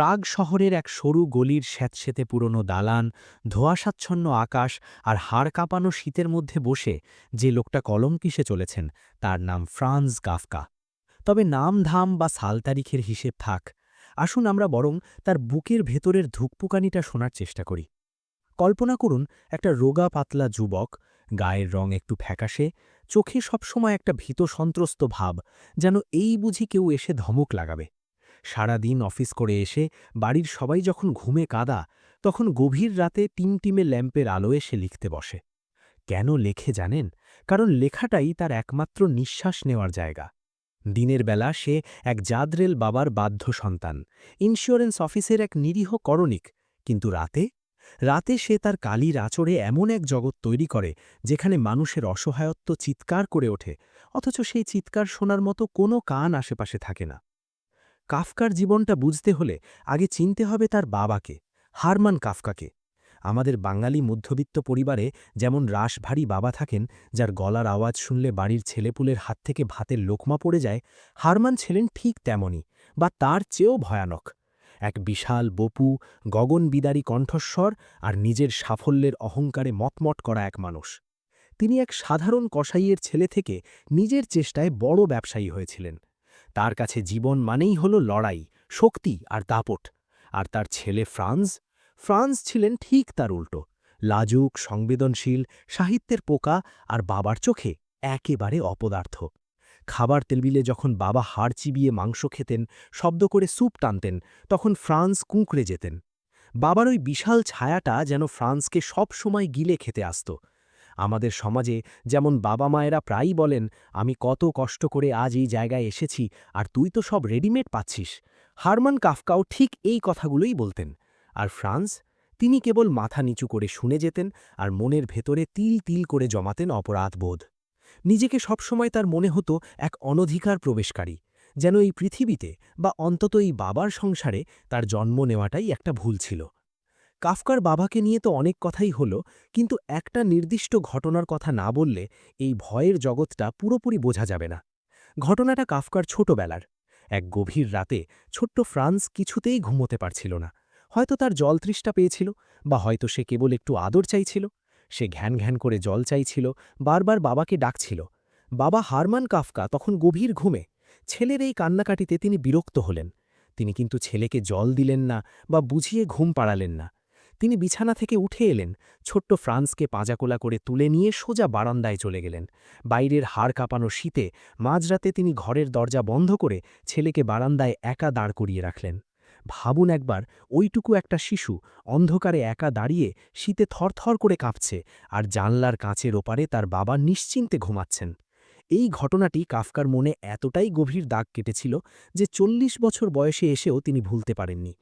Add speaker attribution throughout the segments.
Speaker 1: প্রাগ শহরের এক সরু গলির স্যাঁতসেঁতে পুরনো দালান, ধোঁয়াশাচ্ছন্ন আকাশ আর হাড় কাঁপানো শীতের মধ্যে বসে যে লোকটা কলম কিসে চলেছেন তার নাম ফ্রান্জ কাফকা। তবে নাম ধাম বা সাল তারিখের হিসেব থাক, আসুন আমরা বরং তার বুকের ভেতরের ধুকপুকানিটা শোনার চেষ্টা করি। কল্পনা করুন একটা রোগা পাতলা যুবক, গায়ের রং একটু ফ্যাকাশে, চোখে সবসময় একটা ভীত সন্ত্রস্ত ভাব, যেন এই বুঝি কেউ এসে ধমক লাগাবে। সারাদিন অফিস করে এসে বাড়ির সবাই যখন ঘুমে কাদা, তখন গভীর রাতে টিমটিমে ল্যাম্পের আলোয় সে লিখতে বসে। কেন লেখে জানেন? কারণ লেখাটাই তার একমাত্র নিঃশ্বাস নেওয়ার জায়গা। দিনের বেলা সে এক জাদরেল বাবার বাধ্য সন্তান, ইন্স্যুরেন্স অফিসের এক নিরীহ করণিক। কিন্তু রাতে রাতে সে তার কালির আঁচড়ে এমন এক জগৎ তৈরি করে যেখানে মানুষের অসহায়ত্ব চিৎকার করে ওঠে, অথচ সেই চিৎকার শোনার মতো কোনো কান আশেপাশে থাকে না। কাফকার জীবনটা বুঝতে হলে আগে চিনতে হবে তার বাবাকে, হারমান কাফকাকে। আমাদের বাঙালি মধ্যবিত্ত পরিবারে যেমন রাশভারী বাবা থাকেন, যার গলার আওয়াজ শুনলে বাড়ির ছেলেপুলের হাত থেকে ভাতের লোকমা পড়ে যায়, হারমান ছিলেন ঠিক তেমনই, বা তার চেয়েও ভয়ানক। এক বিশাল বপু, গগনবিদারী কণ্ঠস্বর আর নিজের সাফল্যের অহংকারে মটমট করা এক মানুষ। তিনি এক সাধারণ কসাইয়ের ছেলে থেকে নিজের চেষ্টায় বড় ব্যবসায়ী হয়েছিলেন। তার কাছে জীবন মানেই হল লড়াই, শক্তি আর দাপট। আর তার ছেলে ফ্রান্স ফ্রান্স ছিলেন ঠিক তার উল্টো, লাজুক, সংবেদনশীল, সাহিত্যের পোকা, আর বাবার চোখে একেবারে অপদার্থ। খাবার টেবিলে যখন বাবা হাড় চিবিয়ে মাংস খেতেন, শব্দ করে স্যুপ টানতেন, তখন ফ্রান্স কুঁকড়ে যেতেন। বাবার ওই বিশাল ছায়াটা যেন ফ্রান্সকে সব সময় গিলে খেতে আসত। আমাদের সমাজে যেমন বাবা মায়েরা প্রায়ই বলেন, আমি কত কষ্ট করে আজ এই জায়গায় এসেছি আর তুই তো সব রেডিমেড পাচ্ছিস, হারমান কাফকাও ঠিক এই কথাগুলোই বলতেন। আর ফ্রান্স, তিনি কেবল মাথা নিচু করে শুনে যেতেন আর মনের ভেতরে তিল তিল করে জমাতেন অপরাধবোধ। নিজেকে সবসময় তার মনে হতো এক অনধিকার প্রবেশকারী, যেন এই পৃথিবীতে বা অন্তত এই বাবার সংসারে তার জন্ম নেওয়াটাই একটা ভুল ছিল। কাফকার বাবাকে নিয়ে তো অনেক কথাই হলো, কিন্তু একটা নির্দিষ্ট ঘটনার কথা না বললে এই ভয়ের জগৎটা পুরোপুরি বোঝা যাবে না। ঘটনাটা কাফকার ছোটবেলার। এক গভীর রাতে ছোট্ট ফ্রান্স কিছুতেই ঘুমোতে পারছিল না। হয়তো তার জল তৃষ্ণা পেয়েছিল, বা হয়তো সে কেবল একটু আদর চাইছিল। সে ঘ্যান ঘ্যান করে জল চাইছিল, বারবার বাবাকে ডাকছিল। বাবা হারমান কাফকা তখন গভীর ঘুমে। ছেলের এই কান্নাকাটিতে তিনি বিরক্ত হলেন। তিনি কিন্তু ছেলেকে জল দিলেন না বা বুঝিয়ে ঘুম পাড়ালেন না। তিনি বিছানা থেকে উঠে এলেন, ছোট্ট ফ্রান্সকে পাঁজাকোলা করে তুলে নিয়ে সোজা বারান্দায় চলে গেলেন। বাইরের হাড় কাঁপানো শীতে মাঝরাতে তিনি ঘরের দরজা বন্ধ করে ছেলেকে বারান্দায় একা দাঁড় করিয়ে রাখলেন। ভাবুন একবার, ওইটুকু একটা শিশু অন্ধকারে একা দাঁড়িয়ে শীতে থরথর করে কাঁপছে, আর জানলার কাঁচের ওপারে তার বাবা নিশ্চিন্তে ঘুমাচ্ছেন। এই ঘটনাটি কাফকার মনে এতটাই গভীর দাগ কেটেছিল যে ৪০ বছর বয়সে এসেও তিনি ভুলতে পারেননি।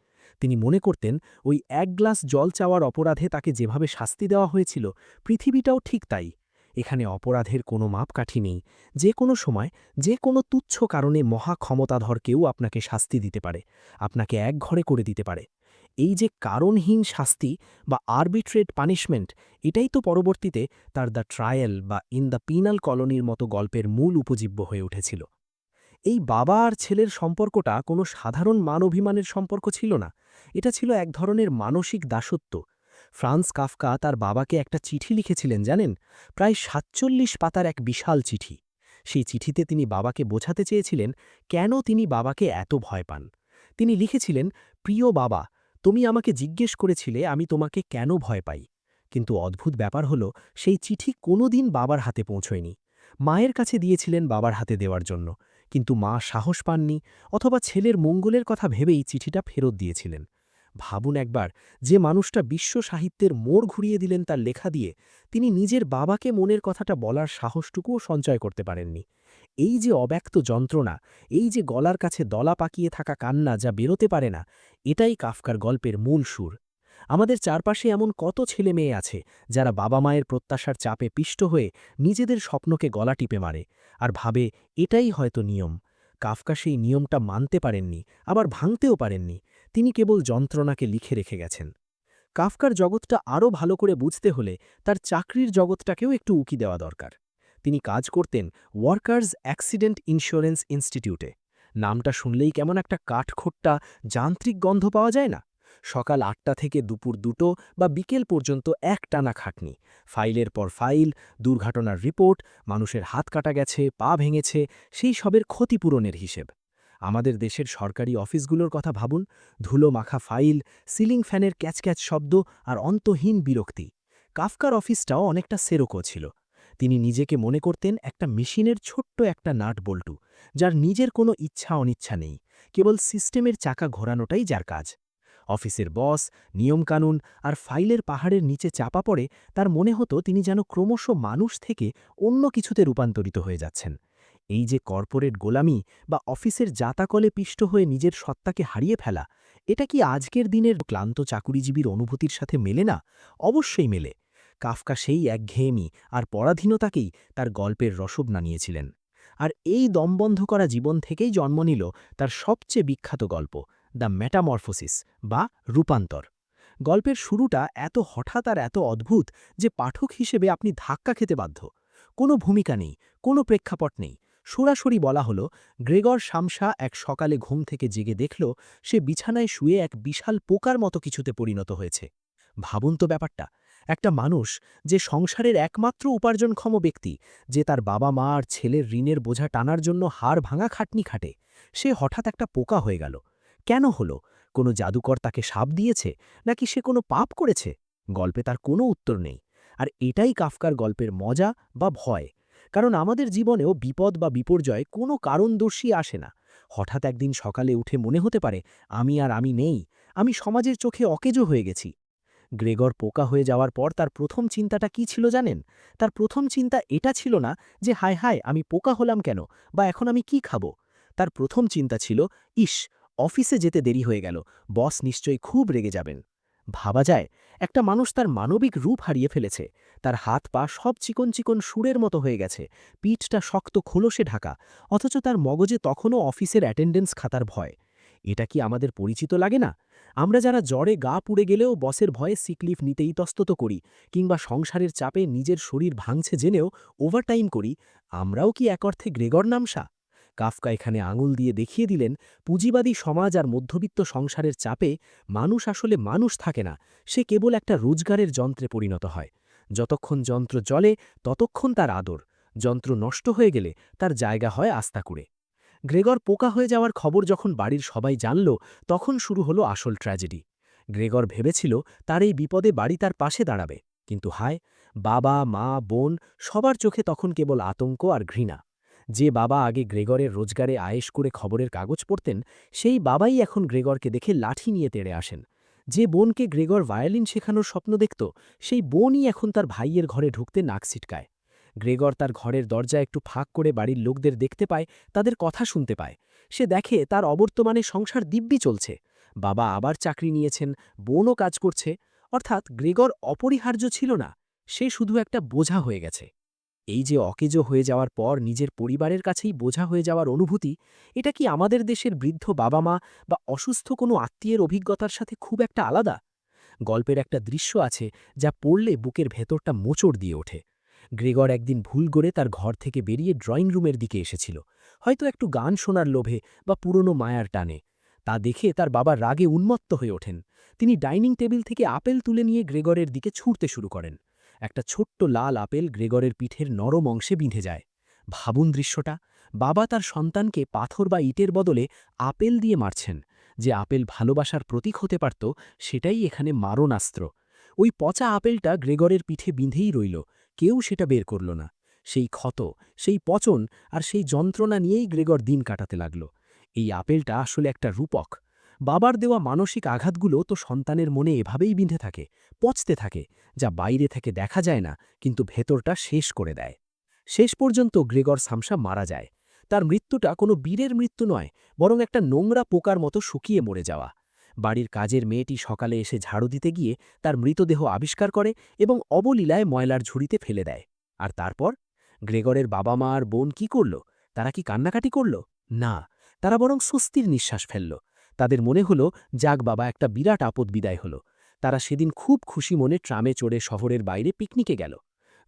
Speaker 1: তিনি মনে করতেন, ওই এক গ্লাস জল চাওয়ার অপরাধে তাকে যেভাবে শাস্তি দেওয়া হয়েছিল, পৃথিবীটাও ঠিক তাই। এখানে অপরাধের কোনো মাপকাঠি নেই। যে কোনো সময়, যে কোনো তুচ্ছ কারণে মহা ক্ষমতাধর কেউ আপনাকে শাস্তি দিতে পারে, আপনাকে একঘরে করে দিতে পারে। এই যে কারণহীন শাস্তি বা আরবিট্রেট পানিশমেন্ট, এটাই তো পরবর্তীতে তার দ্য ট্রায়াল বা ইন দ্য পিনাল কলোনির মতো গল্পের মূল উপজীব্য হয়ে উঠেছিল। এই বাবা আর ছেলের সম্পর্কটা কোনো সাধারণ মান-অভিমানের সম্পর্ক ছিল না। এটা ছিল এক ধরনের মানসিক দাসত্ব। ফ্রান্স কাফকা তার বাবাকে একটা চিঠি লিখেছিলেন জানেন? প্রায় ৪৭ পাতার এক বিশাল চিঠি। সেই চিঠিতে তিনি বাবাকে বোঝাতে চেয়েছিলেন কেন তিনি বাবাকে এত ভয় পান। তিনি লিখেছিলেন, প্রিয় বাবা, তুমি আমাকে জিজ্ঞেস করেছিলে আমি তোমাকে কেন ভয় পাই। কিন্তু অদ্ভুত ব্যাপার হলো, সেই চিঠি কোনোদিন বাবার হাতে পৌঁছয়নি। মায়ের কাছে দিয়েছিলেন বাবার হাতে দেওয়ার জন্য, কিন্তু মা সাহস পাননি, অথবা ছেলের মঙ্গলের কথা ভেবেই চিঠিটা ফেরত দিয়েছিলেন। ভাবুন একবার, যে মানুষটা বিশ্ব সাহিত্যের মোড় ঘুরিয়ে দিলেন তার লেখা দিয়ে, তিনি নিজের বাবাকে মনের কথাটা বলার সাহসটুকুও সঞ্চয় করতে পারেননি। এই যে অব্যক্ত যন্ত্রণা, এই যে গলার কাছে দলা পাকিয়ে থাকা কান্না যা বেরোতে পারে না, এটাই কাফকার গল্পের মূল সুর। আমাদের চারপাশে এমন কত ছেলে মেয়ে আছে যারা বাবা মায়ের প্রত্যাশার চাপে পিষ্ট হয়ে নিজেদের স্বপ্নকে গলা টিপে মারে, আর ভাবে এটাই হয়তো নিয়ম। কাফকা সেই নিয়মটা মানতে পারেননি, আবার ভাঙতেও পারেননি। তিনি কেবল যন্ত্রণাকে লিখে রেখে গেছেন। কাফকার জগৎটা আরও ভালো করে বুঝতে হলে তার চাকরির জগৎটাকেও একটু উকি দেওয়া দরকার। তিনি কাজ করতেন ওয়ার্কার্স অ্যাক্সিডেন্ট ইন্স্যুরেন্স ইনস্টিটিউটে। নামটা শুনলেই কেমন একটা কাঠখোট্টা যান্ত্রিক গন্ধ পাওয়া যায় না? সকাল ৮টা থেকে দুপুর ২টো বা বিকেল পর্যন্ত একটানা খাটনি, ফাইলের পর ফাইল, দুর্ঘটনার রিপোর্ট, মানুষের হাত কাটা গেছে, পা ভেঙেছে, সেই সবের ক্ষতিপূরণের হিসেব। আমাদের দেশের সরকারি অফিসগুলোর কথা ভাবুন, ধুলো মাখা ফাইল, সিলিং ফ্যানের ক্যাচক্যাচ শব্দ আর অন্তহীন বিরক্তি। কাফকার অফিসটাও অনেকটা সেরকো ছিল। তিনি নিজেকে মনে করতেন একটা মেশিনের ছোট্ট একটা নাট বল্টু, যার নিজের কোনো ইচ্ছা অনিচ্ছা নেই, কেবল সিস্টেমের চাকা ঘোরানোটাই যার কাজ। অফিসের বস, নিয়মকানুন আর ফাইলের পাহাড়ের নিচে চাপা পড়ে তার মনে হতো তিনি যেন ক্রমশ মানুষ থেকে অন্য কিছুতে রূপান্তরিত হয়ে যাচ্ছেন। এই যে কর্পোরেট গোলামি বা অফিসের জাতাকলে পিষ্ট হয়ে নিজের সত্তাকে হারিয়ে ফেলা, এটা কি আজকের দিনের ক্লান্ত চাকুরিজীবীর অনুভূতির সাথে মেলে না? অবশ্যই মেলে। কাফকা সেই একঘেয়েমি আর পরাধীনতাকেই তার গল্পের রসদ নানিয়েছিলেন। আর এই দমবন্ধ করা জীবন থেকেই জন্ম নিল তার সবচেয়ে বিখ্যাত গল্প, দ্য মেটামরফোসিস বা রূপান্তর। গল্পের শুরুটা এত হঠাৎ আর এত অদ্ভুত যে পাঠক হিসেবে আপনি ধাক্কা খেতে বাধ্য। কোনো ভূমিকা নেই, কোনো প্রেক্ষাপট নেই। সরাসরি বলা হলো, গ্রেগর শামসা এক সকালে ঘুম থেকে জেগে দেখল সে বিছানায় শুয়ে এক বিশাল পোকার মতো কিছুতে পরিণত হয়েছে। ভাবুন তো ব্যাপারটা, একটা মানুষ যে সংসারের একমাত্র উপার্জনক্ষম ব্যক্তি, যে তার বাবা মা আর ছেলের ঋণের বোঝা টানার জন্য হাড় ভাঙা খাটনি খাটে, সে হঠাৎ একটা পোকা হয়ে গেল। কেন হলো? কোনো জাদুকর তাকে শাপ দিয়েছে, নাকি সে কোনো পাপ করেছে? গল্পে তার কোনো উত্তর নেই। আর এটাই কাফকার গল্পের মজা বা ভয়। কারণ আমাদের জীবনেও বিপদ বা বিপর্যয় কোনো কারণদর্শী আসে না। হঠাৎ একদিন সকালে উঠে মনে হতে পারে আমি নেই, আমি সমাজের চোখে অকেজো হয়ে গেছি। গ্রেগর পোকা হয়ে যাওয়ার পর তার প্রথম চিন্তাটা কি ছিল জানেন? তার প্রথম চিন্তা এটা ছিল না যে হায় হায় আমি পোকা হলাম কেন, বা এখন আমি কি খাবো। তার প্রথম চিন্তা ছিল, ইস, অফিসে যেতে দেরি হয়ে গেল, বস নিশ্চয়ই খুব রেগে যাবেন। ভাবা যায়, একটা মানুষ তার মানবিক রূপ হারিয়ে ফেলেছে, তার হাত পা সব চিকন চিকন সুরের মতো হয়ে গেছে, পিঠটা শক্ত খোলসে ঢাকা, অথচ তার মগজে তখনও অফিসের অ্যাটেন্ডেন্স খাতার ভয়। এটা কি আমাদের পরিচিত লাগে না? আমরা যারা জ্বরে গা পুড়ে গেলেও বসের ভয়ে সিকলিফ নিতে ইতস্তত করি, কিংবা সংসারের চাপে নিজের শরীর ভাঙছে জেনেও ওভারটাইম করি, আমরাও কি এক অর্থে গ্রেগর নামসা? কাফকা এখানে আঙুল দিয়ে দেখিয়ে দিলেন, পুঁজিবাদী সমাজ আর মধ্যবিত্ত সংসারের চাপে মানুষ আসলে মানুষ থাকে না, সে কেবল একটা রোজগারের যন্ত্রে পরিণত হয়। যতক্ষণ যন্ত্র চলে ততক্ষণ তার আদর, যন্ত্র নষ্ট হয়ে গেলে তার জায়গা হয় আস্তাকুড়ে। গ্রেগর পোকা হয়ে যাওয়ার খবর যখন বাড়ির সবাই জানল, তখন শুরু হলো আসল ট্র্যাজেডি। গ্রেগর ভেবেছিল তার এই বিপদে বাড়ি তার পাশে দাঁড়াবে, কিন্তু হায়, বাবা মা বোন সবার চোখে তখন কেবল আতঙ্ক আর ঘৃণা। যে বাবা আগে গ্রেগরের রোজগারে আয়েশ করে খবরের কাগজ পড়তেন, সেই বাবাই এখন গ্রেগরকে দেখে লাঠি নিয়ে তেড়ে আসেন। যে বোনকে গ্রেগর ভায়োলিন শেখানোর স্বপ্ন দেখত, সেই বোনই এখন তার ভাইয়ের ঘরে ঢুকতে নাক ছিটকায়। গ্রেগর তার ঘরের দরজা একটু ফাঁক করে বাড়ির লোকদের দেখতে পায়, তাদের কথা শুনতে পায়। সে দেখে তার অবর্তমানে সংসার দিব্যি চলছে, বাবা আবার চাকরি নিয়েছেন, বোনও কাজ করছে। অর্থাৎ গ্রেগর অপরিহার্য ছিল না, সে শুধু একটা বোঝা হয়ে গেছে। এই যে অকেজো হয়ে যাওয়ার পর নিজের পরিবারের কাছেই বোঝা হয়ে যাওয়ার অনুভূতি, এটা কি আমাদের দেশের বৃদ্ধ বাবা মা বা অসুস্থ কোনো আত্মীয়ের অভিজ্ঞতার সাথে খুব একটা আলাদা? গল্পের একটা দৃশ্য আছে যা পড়লে বুকের ভেতরটা মোচড় দিয়ে ওঠে। গ্রেগর একদিন ভুল করে তার ঘর থেকে বেরিয়ে ড্রয়িং রুমের দিকে এসেছিল, হয়তো একটু গান শোনার লোভে বা পুরনো মায়ার টানে। তা দেখে তার বাবা রাগে উন্মত্ত হয়ে ওঠেন। তিনি ডাইনিং টেবিল থেকে আপেল তুলে নিয়ে গ্রেগরের দিকে ছুঁড়তে শুরু করেন। একটা ছোট্ট লাল আপেল গ্রেগরের পিঠের নরম অংশে বিঁধে যায়। ভাবুন দৃশ্যটা, বাবা তার সন্তানকে পাথর বা ইটের বদলে আপেল দিয়ে মারছেন। যে আপেল ভালোবাসার প্রতীক হতে পারত, সেটাই এখানে মারণাস্ত্র। ওই পচা আপেলটা গ্রেগরের পিঠে বিঁধেই রইল, কেউ সেটা বের করল না। সেই ক্ষত, সেই পচন আর সেই যন্ত্রণা নিয়েই গ্রেগর দিন কাটাতে লাগল। এই আপেলটা আসলে একটা রূপক। বাবার দেওয়া মানসিক আঘাতগুলো তো সন্তানের মনে এভাবেই বিঁধে থাকে, পচতে থাকে, যা বাইরে থেকে দেখা যায় না, কিন্তু ভেতরটা শেষ করে দেয়। শেষ পর্যন্ত গ্রেগর সামসা মারা যায়। তার মৃত্যুটা কোনো বীরের মৃত্যু নয়, বরং একটা নোংরা পোকার মতো শুকিয়ে মরে যাওয়া। বাড়ির কাজের মেয়েটি সকালে এসে ঝাড়ু দিতে গিয়ে তার মৃতদেহ আবিষ্কার করে এবং অবলীলায় ময়লার ঝুড়িতে ফেলে দেয়। আর তারপর গ্রেগরের বাবা মা আর বোন কি করল? তারা কি কান্নাকাটি করল? না, তারা বরং স্বস্তির নিঃশ্বাস ফেলল। তাদের মনে হলো, যাক বাবা, একটা বিরাট আপদ বিদায় হলো। তারা সেদিন খুব খুশি মনে ট্রামে চড়ে শহরের বাইরে পিকনিকে গেল।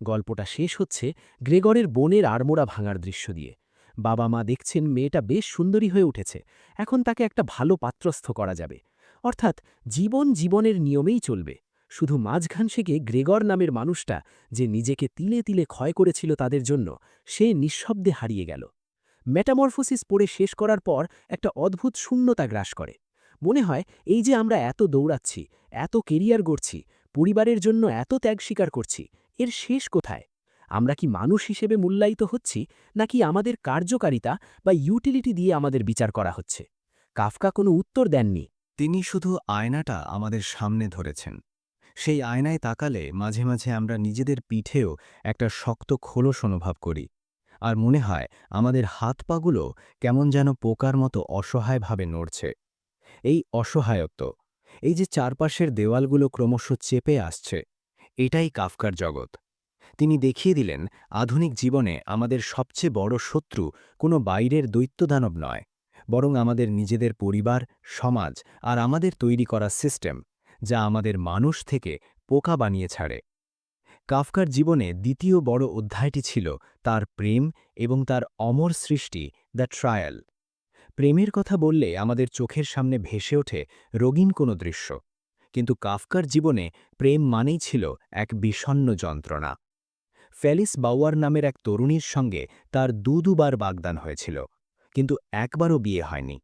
Speaker 1: গল্পটা শেষ হচ্ছে গ্রেগরের বোনের আড়মোড়া ভাঙার দৃশ্য দিয়ে।
Speaker 2: বাবা মা দেখছেন মেয়েটা বেশ সুন্দরী হয়ে উঠেছে, এখন তাকে একটা ভালো পাত্রস্থ করা যাবে। অর্থাৎ জীবন জীবনের নিয়মেই চলবে। শুধু মাঝখান থেকে গ্রেগর নামের মানুষটা, যে নিজেকে তিলে তিলে ক্ষয় করেছিল তাদের জন্য, সে নিঃশব্দে হারিয়ে গেল। মেটামরফোসিস পড়ে শেষ করার পর একটা অদ্ভুত শূন্যতা গ্রাস করে। মনে হয় এই যে আমরা এত দৌড়াচ্ছি, এত কেরিয়ার গড়ছি, পরিবারের জন্য এত ত্যাগ স্বীকার করছি, এর শেষ কোথায়? আমরা কি মানুষ হিসেবে মূল্যায়িত হচ্ছি, নাকি আমাদের কার্যকারিতা বা ইউটিলিটি দিয়ে আমাদের বিচার করা হচ্ছে? কাফকা কোনো উত্তর দেননি।
Speaker 1: তিনি শুধু আয়নাটা আমাদের সামনে ধরেছেন। সেই আয়নায় তাকালে মাঝে মাঝে আমরা নিজেদের পিঠেও একটা শক্ত খোলস অনুভব করি। আর মনে হয় আমাদের হাত পাগুলো কেমন যেন পোকার মতো অসহায়ভাবে নড়ছে। এই অসহায়ত্ব, এই যে চারপাশের দেওয়ালগুলো ক্রমশ চেপে আসছে, এটাই কাফকার জগৎ। তিনি দেখিয়ে দিলেন আধুনিক জীবনে আমাদের সবচেয়ে বড় শত্রু কোনো বাইরের দৈত্যদানব নয়, বরং আমাদের নিজেদের পরিবার, সমাজ আর আমাদের তৈরি করা সিস্টেম, যা আমাদের মানুষ থেকে পোকা বানিয়ে ছাড়ে। কাফকার জীবনে দ্বিতীয় বড় অধ্যায়টি ছিল তার প্রেম এবং তার অমর সৃষ্টি দ্য ট্রায়াল। প্রেমের কথা বললে আমাদের চোখের সামনে ভেসে ওঠে রঙিন কোনো দৃশ্য, কিন্তু কাফকার জীবনে প্রেম মানেই ছিল এক বিষণ্ণ যন্ত্রণা। ফেলিস বাউয়ার নামের এক তরুণীর সঙ্গে তার দুবার বাগদান হয়েছিল, কিন্তু একবারও বিয়ে হয়নি।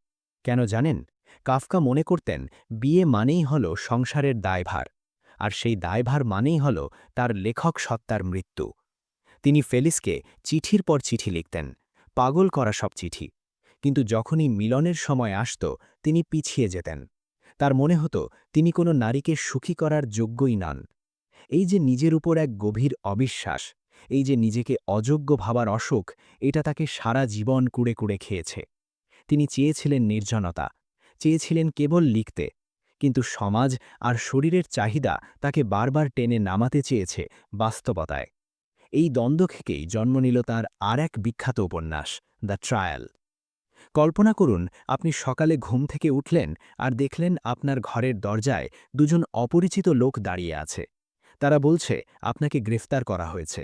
Speaker 1: কেন জানেন? কাফকা মনে করতেন বিয়ে মানেই হল সংসারের দায়ভার, আর সেই দায়ভার মানেই হল তার লেখক সত্তার মৃত্যু। তিনি ফেলিসকে চিঠির পর চিঠি লিখতেন, পাগল করা সব চিঠি। কিন্তু যখনই মিলনের সময় আসত, তিনি পিছিয়ে যেতেন। তার মনে হতো তিনি কোনো নারীকে সুখী করার যোগ্যই নন। এই যে নিজের উপর এক গভীর অবিশ্বাস, এই যে নিজেকে অযোগ্য ভাবার অসুখ, এটা তাকে সারা জীবন কুড়ে কুড়ে খেয়েছে। তিনি চেয়েছিলেন নির্জনতা, চেয়েছিলেন কেবল লিখতে, কিন্তু সমাজ আর শরীরের চাহিদা তাকে বারবার টেনে নামাতে চেয়েছে বাস্তবতায়। এই দ্বন্দ্ব থেকেই জন্ম নিল তার আর এক বিখ্যাত উপন্যাস, দ্য ট্রায়াল। কল্পনা করুন, আপনি সকালে ঘুম থেকে উঠলেন আর দেখলেন আপনার ঘরের দরজায় দুজন অপরিচিত লোক দাঁড়িয়ে আছে। তারা বলছে আপনাকে গ্রেফতার করা হয়েছে।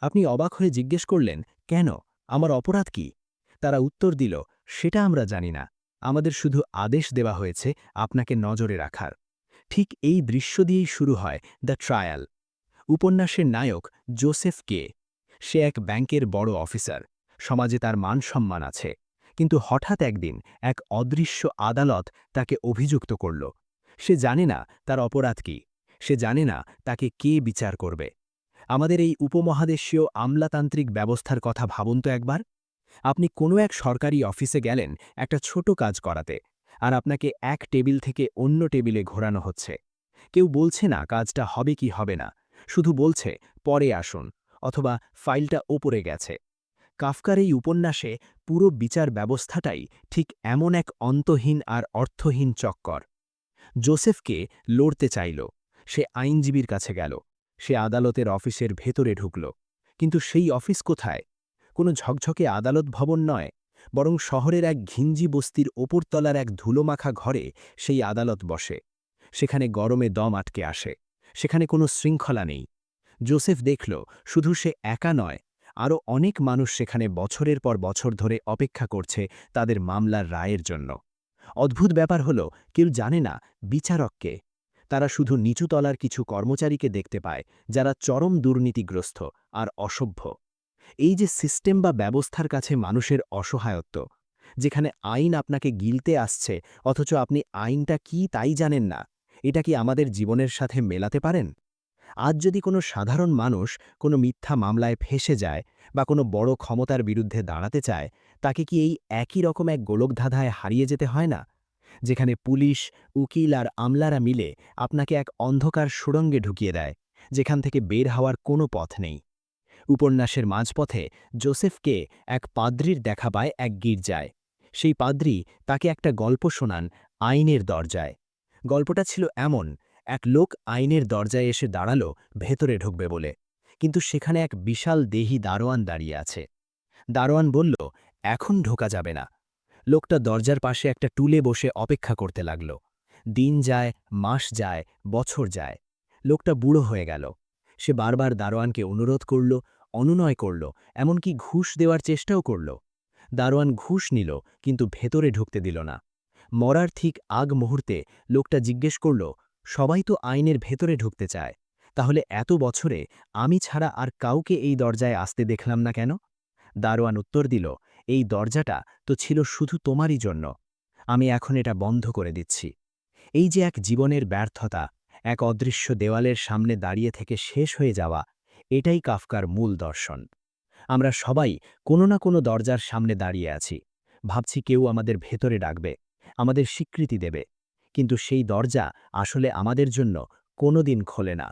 Speaker 1: আপনি অবাক হয়ে জিজ্ঞেস করলেন, কেন? আমার অপরাধ কি? তারা উত্তর দিল, সেটা আমরা জানি না, আমাদের শুধু আদেশ দেওয়া হয়েছে আপনাকে নজরে রাখার। ঠিক এই দৃশ্য দিয়েই শুরু হয় দ্য ট্রায়াল। উপন্যাসের নায়ক জোসেফ কে। সে এক ব্যাংকের বড় অফিসার, সমাজে তার মান সম্মান আছে। কিন্তু হঠাৎ একদিন এক অদৃশ্য আদালত তাকে অভিযুক্ত করল। সে জানে না তার অপরাধ কি, সে জানে না তাকে কে বিচার করবে। আমাদের এই উপমহাদেশীয় আমলাতান্ত্রিক ব্যবস্থার কথা ভাবুন তো একবার। আপনি কোনো এক সরকারি অফিসে গেলেন একটা ছোট কাজ করাতে, আর আপনাকে এক টেবিল থেকে অন্য টেবিলে ঘোরানো হচ্ছে। কেউ বলছে না কাজটা হবে কি হবে না, শুধু বলছে পরে আসুন, অথবা ফাইলটা ওপরে গেছে। কাফকার এই উপন্যাসে পুরো বিচার ব্যবস্থাটাই ঠিক এমন এক অন্তহীন আর অর্থহীন চক্কর। জোসেফকে লড়তে চাইল, সে আইনজীবীর কাছে গেল, সে আদালতের অফিসের ভেতরে ঢুকল। কিন্তু সেই অফিস কোথায়? কোনো ঝকঝকে আদালত ভবন নয়, বরং শহরের এক ঘিঞ্জি বস্তির ওপরতলার এক ধুলোমাখা ঘরে সেই আদালত বসে। সেখানে গরমে দম আটকে আসে, সেখানে কোনো শৃঙ্খলা নেই। জোসেফ দেখল শুধু সে একা নয়, আরও অনেক মানুষ সেখানে বছরের পর বছর ধরে অপেক্ষা করছে তাদের মামলার রায়ের জন্য। অদ্ভুত ব্যাপার হলো, কেউ জানে না বিচারককে। তারা শুধু নিচুতলার কিছু কর্মচারীকে দেখতে পায়, যারা চরম দুর্নীতিগ্রস্ত আর অসভ্য। এই যে সিস্টেম বা ব্যবস্থার কাছে মানুষের অসহায়ত্ব, যেখানে আইন আপনাকে গিলতে আসছে অথচ আপনি আইনটা কি তাই জানেন না, এটা কি আমাদের জীবনের সাথে মেলাতে পারেন? আজ যদি কোনো সাধারণ মানুষ কোনো মিথ্যা মামলায় ফেঁসে যায় বা কোনো বড় ক্ষমতার বিরুদ্ধে দাঁড়াতে চায়, তাকে কি এই একই রকম এক গোলকধাঁধায় হারিয়ে যেতে হয় না? যেখানে পুলিশ, উকিল আর আমলারা মিলে আপনাকে এক অন্ধকার সুড়ঙ্গে ঢুকিয়ে দেয়, যেখান থেকে বের হওয়ার কোনো পথ নেই। উপন্যাসের মাঝপথে জোসেফকে এক পাদ্রির দেখা পায় এক গির্জায়। সেই পাদ্রি তাকে একটা গল্প শোনান, আইনের দরজায়। গল্পটা ছিল এমন, এক লোক আইনের দরজায় এসে দাঁড়ালো ভেতরে ঢুকবে বলে, কিন্তু সেখানে এক বিশাল দেহী দারোয়ান দাঁড়িয়ে আছে। দারোয়ান বলল, এখন ঢোকা যাবে না। লোকটা দরজার পাশে একটা টুলে বসে অপেক্ষা করতে লাগল। দিন যায়, মাস যায়, বছর যায়। লোকটা বুড়ো হয়ে গেল। সে বারবার দারোয়ানকে অনুরোধ করল, অনুনয় করল, এমনকি ঘুষ দেওয়ার চেষ্টাও করল।
Speaker 2: দারোয়ান ঘুষ নিল, কিন্তু ভেতরে ঢুকতে দিল না। মরার ঠিক আগ মুহূর্তে লোকটা জিজ্ঞেস করল, সবাই তো আইনের ভেতরে ঢুকতে চায়, তাহলে এত বছরে আমি ছাড়া আর কাউকে এই দরজায় আসতে দেখলাম না কেন? দারোয়ান উত্তর দিল, এই দরজাটা তো ছিল শুধু তোমারই জন্য। আমি এখন এটা বন্ধ করে দিচ্ছি। এই যে এক জীবনের ব্যর্থতা, এক অদৃশ্য দেওয়ালের সামনে দাঁড়িয়ে থেকে শেষ হয়ে যাওয়া, এটাই কাফকার মূল দর্শন। আমরা সবাই কোনো না কোনো দরজার সামনে দাঁড়িয়ে আছি, ভাবছি কেউ আমাদের ভেতরে ডাকবে, আমাদের স্বীকৃতি দেবে, কিন্তু সেই দরজা আসলে আমাদের জন্য কোনোদিন খোলে না।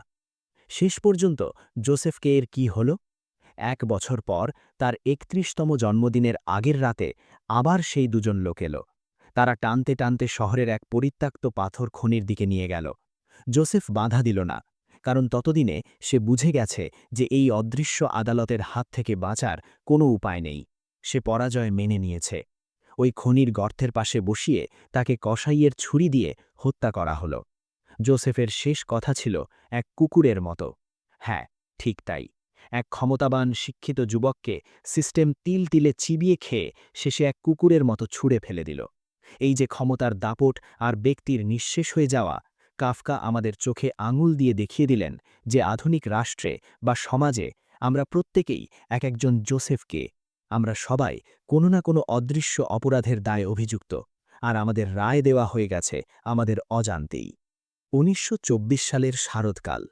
Speaker 2: শেষ পর্যন্ত জোসেফকে এর কি হলো? 1 বছর পর তার ৩১তম জন্মদিনের আগের রাতে আবার সেই দুজন লোক এলো। তারা টানতে টানতে শহরের এক পরিত্যক্ত পাথর খনির দিকে নিয়ে গেল। জোসেফ বাধা দিল না, কারণ ততদিনে সে বুঝে গেছে যে এই অদৃশ্য আদালতের হাত থেকে বাঁচার কোনো উপায় নেই। সে পরাজয় মেনে নিয়েছে। ওই খনির গর্তের পাশে বসিয়ে তাকে কসাইয়ের ছুরি দিয়ে হত্যা করা হলো। জোসেফের শেষ কথা ছিল এক কুকুরের মতো। হ্যাঁ, ঠিক তাই। এক ক্ষমতাবান শিক্ষিত যুবককে সিস্টেম তিল তিলে চিবিয়ে খেয়ে শেষে এক কুকুরের মতো ছুঁড়ে ফেলে দিল। এই যে ক্ষমতার দাপট আর ব্যক্তির নিঃশেষ হয়ে যাওয়া, কাফকা আমাদের চোখে আঙুল দিয়ে দেখিয়ে দিলেন যে আধুনিক রাষ্ট্রে বা সমাজে আমরা প্রত্যেকেই এক একজন জোসেফকে। আমরা সবাই কোনো না কোনো অদৃশ্য অপরাধের দায়ে অভিযুক্ত, আর আমাদের রায় দেওয়া হয়ে গেছে আমাদের অজান্তেই। ১৯২৪ সালের শারদকাল।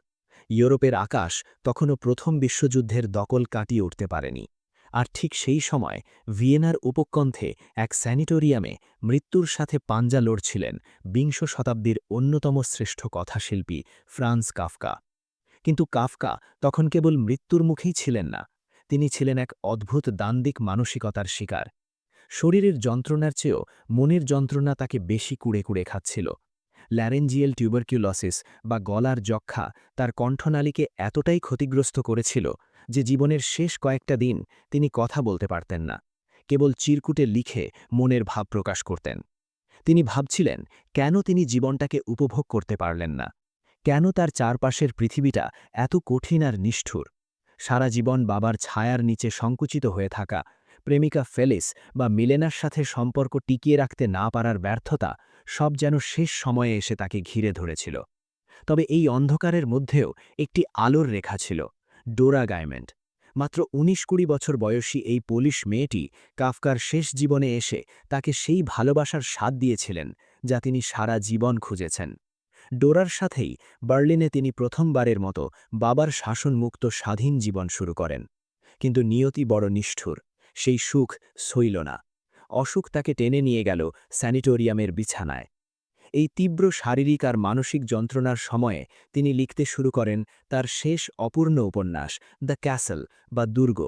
Speaker 2: ইউরোপের আকাশ তখনও প্রথম বিশ্বযুদ্ধের দকল কাটিয়ে উঠতে পারেনি। আর ঠিক সেই সময় ভিয়েনার উপকণ্ঠে এক স্যানিটোরিয়ামে মৃত্যুর সাথে পাঞ্জা লড়ছিলেন বিংশ শতাব্দীর অন্যতম শ্রেষ্ঠ কথাশিল্পী ফ্রান্জ কাফকা। কিন্তু কাফকা তখন কেবল মৃত্যুর মুখেই ছিলেন না, তিনি ছিলেন এক অদ্ভুত দান্দিক মানসিকতার শিকার। শরীরের যন্ত্রণার চেয়েও মনের যন্ত্রণা তাকে বেশি কুড়ে কুড়ে খাচ্ছিল। ল্যারেঞ্জিয়াল টিউবারকিউলোসিস বা গলার যক্ষা তার কণ্ঠনালীকে এতটাই ক্ষতিগ্রস্ত করেছিল যে জীবনের শেষ কয়েকটা দিন তিনি কথা বলতে পারতেন না, কেবল চিরকুটে লিখে মনের ভাব প্রকাশ করতেন। তিনি ভাবছিলেন কেন তিনি জীবনটাকে উপভোগ করতে পারলেন না, কেন তার চারপাশের পৃথিবীটা এত কঠিন আর নিষ্ঠুর। সারা জীবন বাবার ছায়ার নিচে সংকুচিত হয়ে থাকা, প্রেমিকা ফেলিস বা মিলেনার সাথে সম্পর্ক টিকিয়ে রাখতে না পারার ব্যর্থতা, সব যেন শেষ সময়ে এসে তাকে ঘিরে ধরেছিল। তবে এই অন্ধকারের মধ্যেও একটি আলোর রেখা ছিল, ডোরা গাইমেন্ট। মাত্র ১৯-২০ বছর বয়সী এই পোলিশ মেয়েটি কাফকার শেষ জীবনে এসে তাকে সেই ভালোবাসার স্বাদ দিয়েছিলেন যা তিনি সারা জীবন খুঁজেছেন। ডোরার সাথেই বার্লিনে তিনি প্রথমবারের মতো বাবার শাসনমুক্ত স্বাধীন জীবন শুরু করেন। কিন্তু নিয়তি বড় নিষ্ঠুর, সেই সুখ সইল না। অসুখ তাকে টেনে নিয়ে গেল স্যানিটোরিয়ামের বিছানায়। এই তীব্র শারীরিক আর মানসিক যন্ত্রণার সময়ে তিনি লিখতে শুরু করেন তার শেষ অপূর্ণ উপন্যাস দ্য ক্যাসল বা দুর্গ।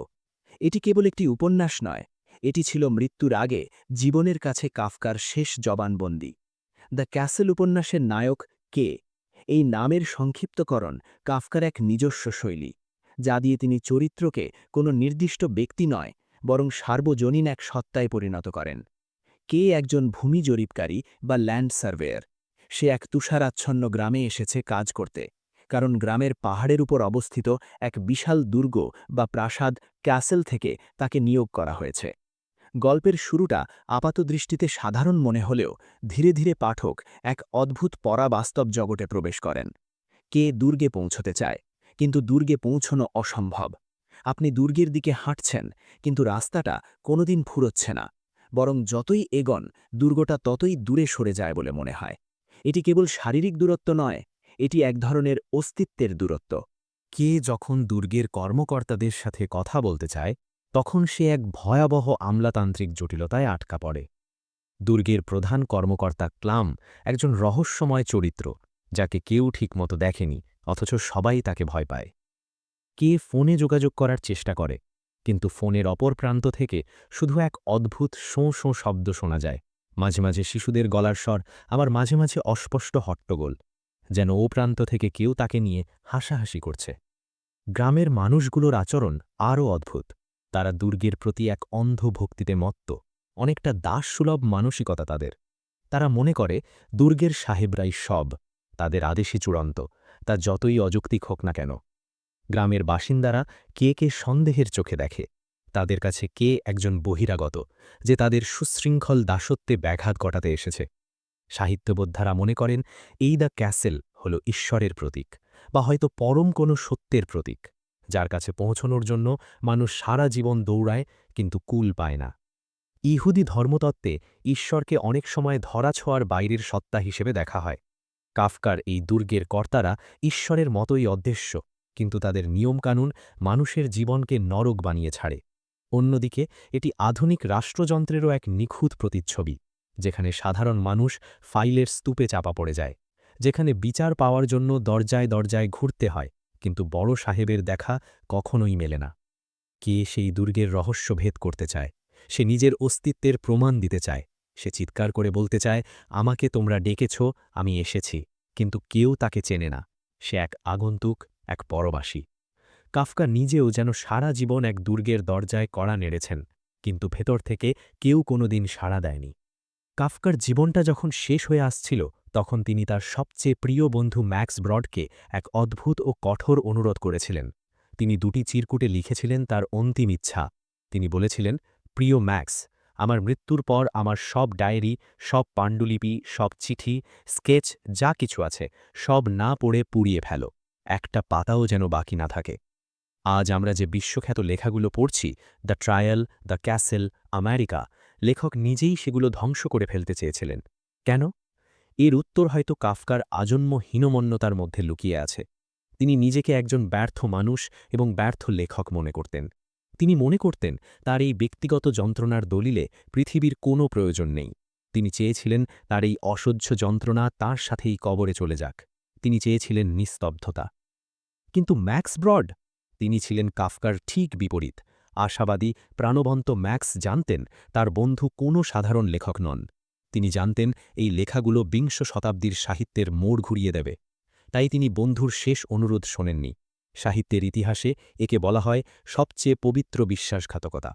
Speaker 2: এটি কেবল একটি উপন্যাস নয়, এটি ছিল মৃত্যুর আগে জীবনের কাছে কাফকার শেষ জবানবন্দি। দ্য ক্যাসল উপন্যাসের নায়ক কে? এই নামের সংক্ষিপ্তকরণ কাফকার এক নিজস্ব শৈলী, যা দিয়ে তিনি চরিত্রকে কোনো নির্দিষ্ট ব্যক্তি নয়, বরং সার্বজনীন এক সত্তায় পরিণত করেন। কে একজন ভূমি জরিপকারী বা ল্যান্ড সার্ভেয়ার। সে এক তুষারাচ্ছন্ন গ্রামে এসেছে কাজ করতে, কারণ গ্রামের পাহাড়ের উপর অবস্থিত এক বিশাল দুর্গ বা প্রাসাদ ক্যাসেল থেকে তাকে নিয়োগ করা হয়েছে। গল্পের শুরুটা আপাতদৃষ্টিতে সাধারণ মনে হলেও ধীরে ধীরে পাঠক এক অদ্ভুত পরাবাস্তব জগতে প্রবেশ করেন। কে দুর্গে পৌঁছতে চায়, কিন্তু দুর্গে পৌঁছনো অসম্ভব। আপনি দুর্গের দিকে হাঁটছেন, কিন্তু রাস্তাটা কোনোদিন ফুরোচ্ছে না, বরং যতই এগোন দুর্গটা ততই দূরে সরে যায় বলে মনে হয়। এটি কেবল শারীরিক দূরত্ব নয়, এটি এক ধরনের অস্তিত্বের দূরত্ব।
Speaker 1: কে যখন দুর্গের কর্মকর্তাদের সাথে কথা বলতে চায়, তখন সে এক ভয়াবহ আমলাতান্ত্রিক জটিলতায় আটকা পড়ে। দুর্গের প্রধান কর্মকর্তা ক্লাম একজন রহস্যময় চরিত্র, যাকে কেউ ঠিকমতো দেখেনি, অথচ সবাই তাকে ভয় পায়। কে ফোনে যোগাযোগ করার চেষ্টা করে, কিন্তু ফোনের অপর প্রান্ত থেকে শুধু এক অদ্ভুত শোঁ শোঁ শব্দ শোনা যায়। মাঝে মাঝে শিশুদের গলার স্বর, আবার মাঝে মাঝে অস্পষ্ট হট্টগোল, যেন ও প্রান্ত থেকে কেউ তাকে নিয়ে হাসাহাসি করছে। গ্রামের মানুষগুলোর আচরণ আরও অদ্ভুত। তারা দুর্গের প্রতি এক অন্ধ ভক্তিতে মত্ত, অনেকটা দাসসুলভ মানসিকতা তাদের। তারা মনে করে দুর্গের সাহেবরাই সব, তাদের আদেশই চূড়ান্ত, তা যতই অযৌক্তিক হোক না কেন। গ্রামের বাসিন্দারা কে কে সন্দেহের চোখে দেখে, তাদের কাছে কে একজন বহিরাগত, যে তাদের সুশৃঙ্খল দাসত্বে ব্যাঘাত ঘটাতে এসেছে। সাহিত্যবোদ্ধারা মনে করেন এই দ্য ক্যাসেল হল ঈশ্বরের প্রতীক, বা হয়তো পরম কোনো সত্যের প্রতীক, যার কাছে পৌঁছনোর জন্য মানুষ সারা জীবন দৌড়ায় কিন্তু কুল পায় না। ইহুদি ধর্মতত্ত্বে ঈশ্বরকে অনেক সময় ধরাছোঁয়ার বাইরের সত্তা হিসেবে দেখা হয়। কাফকার এই দুর্গের কর্তারা ঈশ্বরের মতোই অদৃশ্য, কিন্তু তাদের নিয়মকানুন মানুষের জীবনকে নরক বানিয়ে ছাড়ে। অন্যদিকে এটি আধুনিক রাষ্ট্রযন্ত্রেরও এক নিখুঁত প্রতিচ্ছবি, যেখানে সাধারণ মানুষ ফাইলের স্তূপে চাপা পড়ে যায়, যেখানে বিচার পাওয়ার জন্য দরজায় দরজায় ঘুরতে হয়, কিন্তু বড় সাহেবের দেখা কখনোই মেলে না। কে সেই দুর্গের রহস্য ভেদ করতে চায়? সে নিজের অস্তিত্বের প্রমাণ দিতে চায়। সে চিৎকার করে বলতে চায়, আমাকে তোমরা ডেকেছ, আমি এসেছি। কিন্তু কেউ তাকে চেনে না। সে এক আগন্তুক, এক পরবাসী। কাফকা নিজেও যেন সারা জীবন এক দুর্গের দরজায় কড়া নেড়েছেন, কিন্তু ভেতর থেকে কেউ কোনোদিন সাড়া দেয়নি। কাফকার জীবনটা যখন শেষ হয়ে আসছিল, তখন তিনি তার সবচেয়ে প্রিয় বন্ধু ম্যাক্স ব্রডকে এক অদ্ভুত ও কঠোর অনুরোধ করেছিলেন। তিনি দুটি চিরকুটে লিখেছিলেন তার অন্তিম ইচ্ছা। তিনি বলেছিলেন, প্রিয় ম্যাক্স, আমার মৃত্যুর পর আমার সব ডায়েরি, সব পাণ্ডুলিপি, সব চিঠি, স্কেচ যা কিছু আছে, সব না পড়ে পুড়িয়ে ফেলো। একটা পাতাও যেন বাকি না থাকে। আজ আমরা যে বিশ্বখ্যাত লেখাগুলো পড়ছি, the trial, the castle, America, লেখক নিজেই সেগুলো ধ্বংস করে ফেলতে চেয়েছিলেন। কেন? এর উত্তর হয়তো কাফকার আজন্ম হীনমন্যতার মধ্যে লুকিয়ে আছে। তিনি নিজেকে একজন ব্যর্থ মানুষ এবং ব্যর্থ লেখক মনে করতেন। তিনি মনে করতেন তার এই ব্যক্তিগত যন্ত্রণার দলিলে পৃথিবীর কোনো প্রয়োজন নেই। তিনি চেয়েছিলেন তার এই অসহ্য যন্ত্রণা তাঁর সাথেই কবরে চলে যাক। তিনি চেয়েছিলেন নিস্তব্ধতা। কিন্তু ম্যাক্স ব্রড, তিনি ছিলেন কাফকার ঠিক বিপরীত। আশাবাদী, প্রাণবন্ত ম্যাক্স জানতেন তার বন্ধু কোনো সাধারণ লেখক নন। তিনি জানতেন এই লেখাগুলো বিংশ শতাব্দীর সাহিত্যের মোড় ঘুরিয়ে দেবে। তাই তিনি বন্ধুর শেষ অনুরোধ শোনেননি। সাহিত্যের ইতিহাসে একে বলা হয় সবচেয়ে পবিত্র বিশ্বাসঘাতকতা।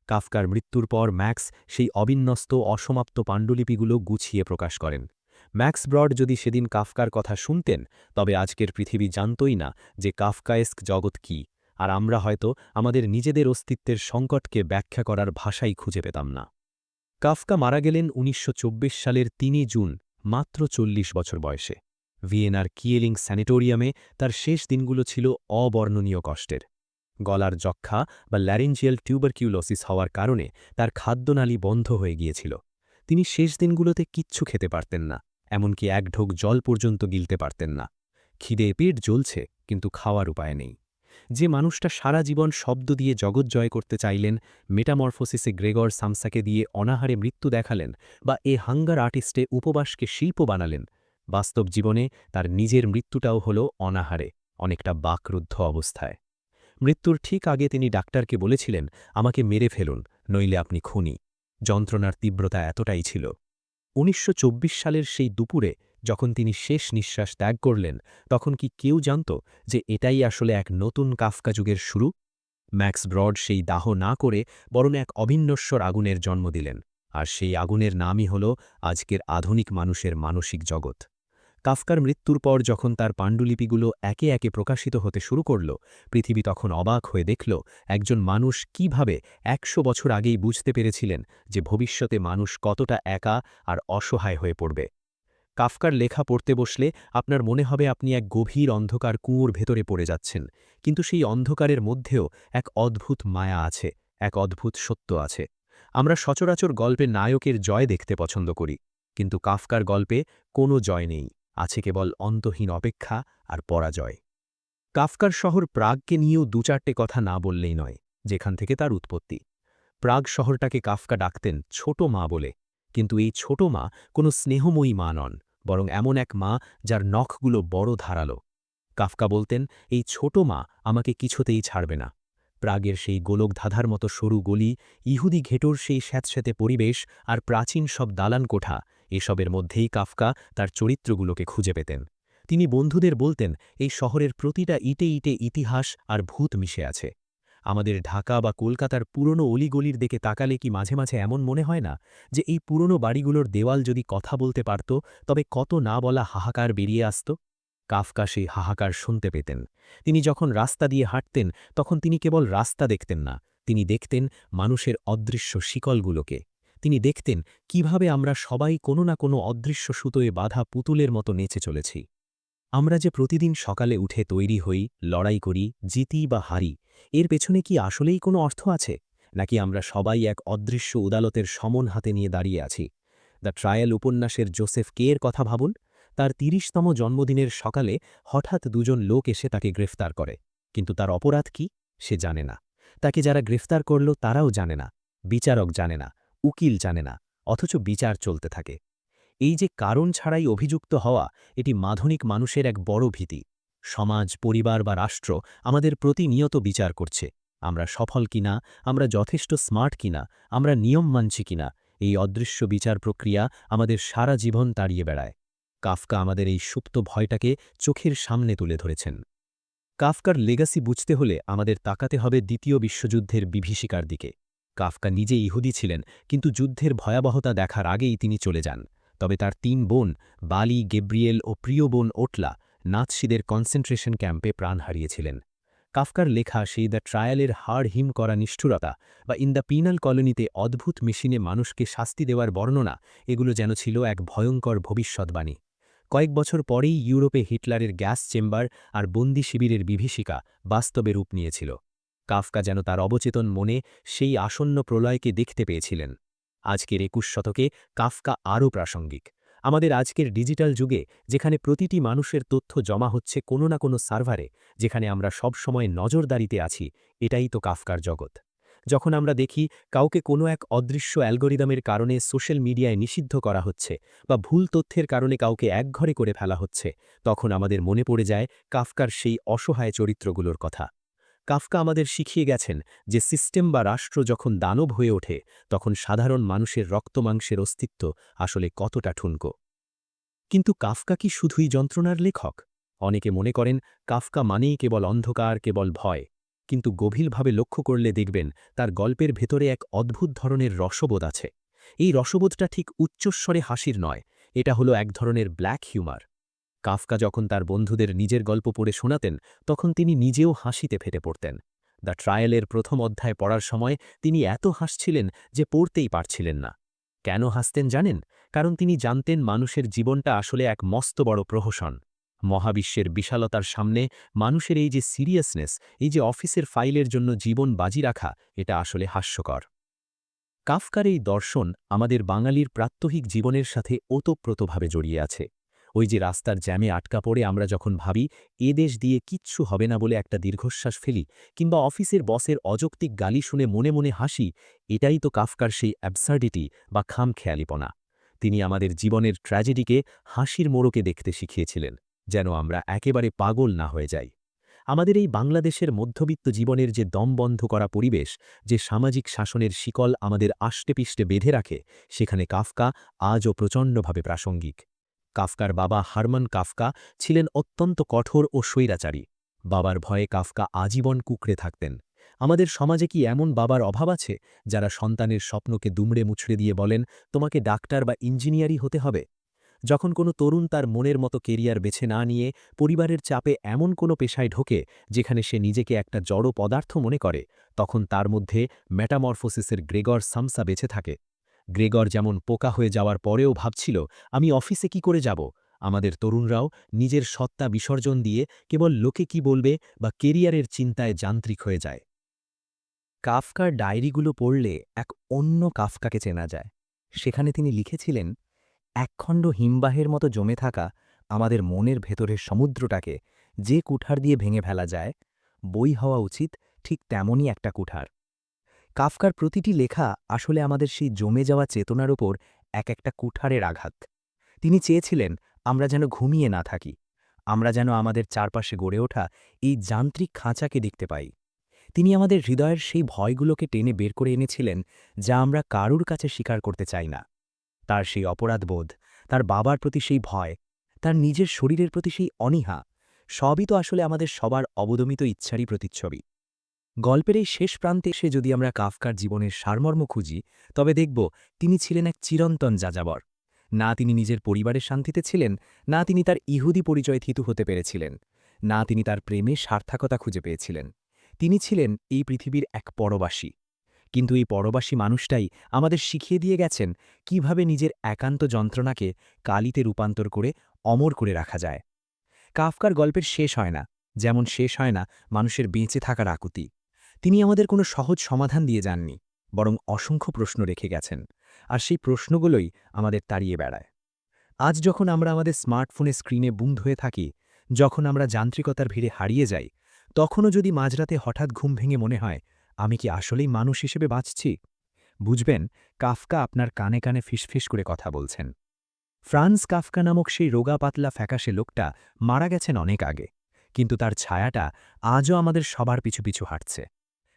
Speaker 1: কাফকার মৃত্যুর পর ম্যাক্স সেই অবিন্যস্ত অসমাপ্ত পাণ্ডুলিপিগুলো গুছিয়ে প্রকাশ করেন। ম্যাক্স ব্রড যদি সেদিন কাফকার কথা শুনতেন, তবে আজকের পৃথিবী জানতই না যে কাফকায়েস্ক জগৎ কী, আর আমরা হয়তো আমাদের নিজেদের অস্তিত্বের সংকটকে ব্যাখ্যা করার ভাষাই খুঁজে পেতাম না। কাফকা মারা গেলেন ১৯২৪ সালের ৩ জুন, মাত্র ৪০ বছর বয়সে। ভিয়েনার কিয়েলিং স্যানিটোরিয়ামে তার শেষ দিনগুলো ছিল অবর্ণনীয় কষ্টের। গলার যক্ষা বা ল্যারিঞ্জিয়াল টিউবারকিউলোসিস হওয়ার কারণে তার খাদ্যনালী বন্ধ হয়ে গিয়েছিল। তিনি শেষ দিনগুলোতে কিচ্ছু খেতে পারতেন না, এমনকি এক ঢোক জল পর্যন্ত গিলতে পারতেন না। খিদে পেট জ্বলছে, কিন্তু খাওয়ার উপায় নেই। যে মানুষটা সারা জীবন শব্দ দিয়ে জগৎ জয় করতে চাইলেন, মেটামরফোসিসে গ্রেগর সামসাকে দিয়ে অনাহারে মৃত্যু দেখালেন, বা এ হাঙ্গার আর্টিস্টে উপবাসকে শিল্প বানালেন, বাস্তব জীবনে তার নিজের মৃত্যুটাও হল অনাহারে, অনেকটা বাকরুদ্ধ অবস্থায়। মৃত্যুর ঠিক আগে তিনি ডাক্তারকে বলেছিলেন, আমাকে মেরে ফেলুন, নইলে আপনি খুনি। যন্ত্রণার তীব্রতা এতটাই ছিল। ১৯২৪ সালের সেই দুপুরে যখন তিনি শেষ নিঃশ্বাস ত্যাগ করলেন, তখন কি কেউ জানত যে এটাই আসলে এক নতুন কাফকা যুগের শুরু? ম্যাক্স ব্রড সেই দাহ না করে বরং এক অবিনশ্বর আগুনের জন্ম দিলেন, আর সেই আগুনের নামই হল আজকের আধুনিক মানুষের মানসিক জগৎ। কাফকার মৃত্যুর পর যখন তার পাণ্ডুলিপিগুলো একে একে প্রকাশিত হতে শুরু করল, পৃথিবী তখন অবাক হয়ে দেখল একজন মানুষ কিভাবে ১০০ বছর আগেই বুঝতে পেরেছিলেন যে ভবিষ্যতে মানুষ কতটা একা আর অসহায় হয়ে পড়বে। কাফকার লেখা পড়তে বসলে আপনার মনে হবে আপনি এক গভীর অন্ধকার কুয়োর ভেতরে পড়ে যাচ্ছেন, কিন্তু সেই অন্ধকারের মধ্যেও এক অদ্ভুত মায়া আছে, এক অদ্ভুত সত্য আছে। আমরা সচরাচর গল্পে নায়কের জয় দেখতে পছন্দ করি, কিন্তু কাফকার গল্পে কোনো জয় নেই, আছে কেবল অন্তহীন অপেক্ষা আর পরাজয়। কাফকার শহর প্রাগকে নিয়েও দু-চারটে কথা না বললেই নয়, যেখান থেকে তার উৎপত্তি। প্রাগ শহরটাকে কাফকা ডাকতেন ছোট মা বলে, কিন্তু এই ছোট মা কোনো স্নেহময়ী মা নন, বরং এমন এক মা যার নখগুলো বড় ধারালো। কাফকা বলতেন, এই ছোট মা আমাকে কিছুতেই ছাড়বে না। প্রাগের সেই গোলক ধাঁধার মতো সরু গলি, ইহুদি ঘেটোর সেই স্যাঁতস্যাঁতে পরিবেশ আর প্রাচীন সব দালান কোঠা, এসবের মধ্যেই কাফকা তার চরিত্রগুলোকে খুঁজে পেতেন। তিনি বন্ধুদের বলতেন, এই শহরের প্রতিটা ইটে ইটে ইতিহাস আর ভূত মিশে আছে। আমাদের ঢাকা বা কলকাতার পুরনো অলিগলির দিকে তাকালে কি মাঝে মাঝে এমন মনে হয় না যে এই পুরনো বাড়িগুলোর দেওয়াল যদি কথা বলতে পারত, তবে কত না বলা হাহাকার বেরিয়ে আসত? কাফকা সেই হাহাকার শুনতে পেতেন। তিনি যখন রাস্তা দিয়ে হাঁটতেন, তখন তিনি কেবল রাস্তা দেখতেন না, তিনি দেখতেন মানুষের অদৃশ্য শিকলগুলোকে। তিনি দেখতেন কিভাবে আমরা সবাই কোনো না কোনো অদৃশ্য সুতোয় বাঁধা পুতুলের মতো নেচে চলেছি। আমরা যে প্রতিদিন সকালে উঠে তৈরি হই, লড়াই করি, জিতি বা হারি, এর পেছনে কি আসলেই কোনো অর্থ আছে? নাকি আমরা সবাই এক অদৃশ্য উদালতের সমন হাতে নিয়ে দাঁড়িয়ে আছি? দ্য ট্রায়াল উপন্যাসের জোসেফ কে এর কথা ভাবুন। তার ৩০তম জন্মদিনের সকালে হঠাৎ দুজন লোক এসে তাকে গ্রেফতার করে। কিন্তু তার অপরাধ কি? সে জানে না। তাকে যারা গ্রেফতার করল তারাও জানে না। বিচারক জানে না, উকিল জানে না, অথচ বিচার চলতে থাকে। এই যে কারণ ছাড়াই অভিযুক্ত হওয়া, এটি মাধনিক মানুষের এক বড় ভীতি। সমাজ, পরিবার বা রাষ্ট্র আমাদের প্রতিনিয়ত বিচার করছে। আমরা সফল কিনা, আমরা যথেষ্ট স্মার্ট কিনা, আমরা নিয়ম মানছি কিনা, এই অদৃশ্য বিচার প্রক্রিয়া আমাদের সারা জীবন তাড়িয়ে বেড়ায়। কাফকা আমাদের এই সুপ্ত ভয়টাকে চোখের সামনে তুলে ধরেছেন। কাফকার লেগাসি বুঝতে হলে আমাদের তাকাতে হবে দ্বিতীয় বিশ্বযুদ্ধের বিভীষিকার দিকে। কাফকা নিজে ইহুদি ছিলেন, কিন্তু যুদ্ধের ভয়াবহতা দেখার আগেই তিনি চলে যান। তবে তার ৩ বোন, বালি, গেব্রিয়েল ও প্রিয় বোন ওটলা, নাৎসিদের কনসেন্ট্রেশন ক্যাম্পে প্রাণ হারিয়েছিলেন। কাফকার লেখা সেই দ্য ট্রায়ালের হাড় হিম করা নিষ্ঠুরতা বা ইন দ্য পিনাল কলোনিতে অদ্ভুত মেশিনে মানুষকে শাস্তি দেওয়ার বর্ণনা, এগুলো যেন ছিল এক ভয়ঙ্কর ভবিষ্যৎবাণী। কয়েক বছর পরেই ইউরোপে হিটলারের গ্যাস চেম্বার আর বন্দি শিবিরের বিভীষিকা বাস্তবে রূপ নিয়েছিল। কাফকা যেন তার অবচেতন মনে সেই আসন্ন প্রলয়কে দেখতে পেয়েছিলেন। আজকের ২১ শতকে কাফকা আরও প্রাসঙ্গিক। আমাদের আজকের ডিজিটাল যুগে, যেখানে প্রতিটি মানুষের তথ্য জমা হচ্ছে কোনো না কোনো সার্ভারে, যেখানে আমরা সব সময় নজরদারিতে আছি, এটাই তো কাফকার জগৎ। যখন আমরা দেখি কাউকে কোনো এক অদৃশ্য অ্যালগরিদমের কারণে সোশ্যাল মিডিয়ায় নিষিদ্ধ করা হচ্ছে বা ভুল তথ্যের কারণে কাউকে একঘরে করে ফেলা হচ্ছে, তখন আমাদের মনে পড়ে যায় কাফকার সেই অসহায় চরিত্রগুলোর কথা। কাফকা আমাদের শিখিয়ে গেছেন যে সিস্টেম বা রাষ্ট্র যখন দানব হয়ে ওঠে, তখন সাধারণ মানুষের রক্তমাংসের অস্তিত্ব আসলে কতটা ঠুনকো। কিন্তু কাফকা কি শুধুই যন্ত্রণার লেখক? অনেকে মনে করেন কাফকা মানেই কেবল অন্ধকার, কেবল ভয়। কিন্তু গভীরভাবে লক্ষ্য করলে দেখবেন তার গল্পের ভেতরে এক অদ্ভুত ধরনের রসবোধ আছে। এই রসবোধটা ঠিক উচ্চস্বরে হাসির নয়, এটা হলো এক ধরনের ব্ল্যাক হিউমার। কাফকা যখন তার বন্ধুদের নিজের গল্প পড়ে শোনাতেন, তখন তিনি নিজেও হাসিতে ফেটে পড়তেন। দ্য ট্রায়ালের প্রথম অধ্যায় পড়ার সময় তিনি এত হাসছিলেন যে পড়তেই পারছিলেন না। কেন হাসতেন জানেন? কারণ তিনি জানতেন মানুষের জীবনটা আসলে এক মস্ত বড় প্রহসন। মহাবিশ্বের বিশালতার সামনে মানুষের এই যে সিরিয়াসনেস, এই যে অফিসের ফাইলের জন্য জীবন বাজি রাখা, এটা আসলে হাস্যকর। কাফকার এই দর্শন আমাদের বাঙালির প্রাত্যহিক জীবনের সাথে ওতপ্রোতভাবে জড়িয়ে আছে। ওই যে রাস্তার জ্যামে আটকা পড়ে আমরা যখন ভাবি এ দেশ দিয়ে কিচ্ছু হবে না বলে একটা দীর্ঘশ্বাস ফেলি, কিংবা অফিসের বসের অযৌক্তিক গালি শুনে মনে মনে হাসি, এটাই তো কাফকার সেই অ্যাবসার্ডিটি বা খামখেয়ালিপনা। তিনি আমাদের জীবনের ট্র্যাজেডিকে হাসির মোড়কে দেখতে শিখিয়েছিলেন, যেন আমরা একেবারে পাগল না হয়ে যাই। আমাদের এই বাংলাদেশের মধ্যবিত্ত জীবনের যে দমবন্ধ করা পরিবেশ, যে সামাজিক শাসনের শিকল আমাদের আষ্টেপৃষ্ঠে বেঁধে রাখে, সেখানে কাফকা আজও প্রচণ্ডভাবে প্রাসঙ্গিক। কাফকার বাবা হারমান কাফকা ছিলেন অত্যন্ত কঠোর ও স্বৈরাচারী। বাবার ভয়ে কাফকা আজীবন কুঁকড়ে থাকতেন। আমাদের সমাজে কি এমন বাবার অভাব আছে, যারা সন্তানের স্বপ্নকে দুমড়ে মুছড়ে দিয়ে বলেন, তোমাকে ডাক্তার বা ইঞ্জিনিয়ারই হতে হবে? যখন কোনো তরুণ তার মনের মতো কেরিয়ার বেছে না নিয়ে পরিবারের চাপে এমন কোনো পেশায় ঢোকে যেখানে সে নিজেকে একটা জড় পদার্থ মনে করে, তখন তার মধ্যে মেটামরফোসিসের গ্রেগর সামসা বেঁচে থাকে। গ্রেগর যেমন পোকা হয়ে যাওয়ার পরেও ভাবছিল, আমি অফিসে কি করে যাব, আমাদের তরুণরাও নিজের সত্তা বিসর্জন দিয়ে কেবল লোকে কি বলবে বা কেরিয়ারের চিন্তায় যান্ত্রিক হয়ে যায়। কাফকার ডায়েরিগুলো পড়লে এক অন্য কাফকাকে চেনা যায়। সেখানে তিনি লিখেছিলেন, একখণ্ড হিমবাহের মতো জমে থাকা আমাদের মনের ভেতরের সমুদ্রটাকে যে কুঠার দিয়ে ভেঙে ফেলা যায়, বই হওয়া উচিত ঠিক তেমনই একটা কুঠার। কাফকার প্রতিটি লেখা আসলে আমাদের সেই জমে যাওয়া চেতনার ওপর এক একটা কুঠারের আঘাত। তিনি চেয়েছিলেন আমরা যেন ঘুমিয়ে না থাকি, আমরা যেন আমাদের চারপাশে গড়ে ওঠা এই যান্ত্রিক খাঁচাকে দেখতে পাই। তিনি আমাদের হৃদয়ের সেই ভয়গুলোকে টেনে বের করে এনেছিলেন, যা আমরা কারুর কাছে স্বীকার করতে চাই না। তার সেই অপরাধবোধ, তার বাবার প্রতি সেই ভয়, তার নিজের শরীরের প্রতি সেই অনীহা, সবই তো আসলে আমাদের সবার অবদমিত ইচ্ছারই প্রতিচ্ছবি। গল্পের এই শেষ প্রান্তে এসে যদি আমরা কাফকার জীবনের সারমর্ম খুঁজি, তবে দেখব তিনি ছিলেন এক চিরন্তন যাযাবর। না তিনি নিজের পরিবারের শান্তিতে ছিলেন, না তিনি তার ইহুদি পরিচয়ে থিতু হতে পেরেছিলেন, না তিনি তার প্রেমে সার্থকতা খুঁজে পেয়েছিলেন। তিনি ছিলেন এই পৃথিবীর এক পরবাসী। কিন্তু এই পরবাসী মানুষটাই আমাদের শিখিয়ে দিয়ে গেছেন কিভাবে নিজের একান্ত যন্ত্রণাকে কালিতে রূপান্তর করে অমর করে রাখা যায়। কাফকার গল্পের শেষ হয় না, যেমন শেষ হয় না মানুষের বেঁচে থাকার আকুতি। তিনি আমাদের কোনো সহজ সমাধান দিয়ে যাননি, বরং অসংখ্য প্রশ্ন রেখে গেছেন, আর সেই প্রশ্নগুলোই আমাদের তাড়িয়ে বেড়ায়। আজ যখন আমরা আমাদের স্মার্টফোনের স্ক্রিনে বুঁদ হয়ে থাকি, যখন আমরা যান্ত্রিকতার ভিড়ে হারিয়ে যাই, তখনও যদি মাঝরাতে হঠাৎ ঘুম ভেঙে মনে হয় আমি কি আসলেই মানুষ হিসেবে বাঁচছি, বুঝবেন কাফকা আপনার কানে কানে ফিসফিস করে কথা বলছেন। ফ্রান্স কাফকা নামক সেই রোগা পাতলা ফ্যাকাশে লোকটা মারা গেছেন অনেক আগে, কিন্তু তার ছায়াটা আজও আমাদের সবার পিছু পিছু হাঁটছে।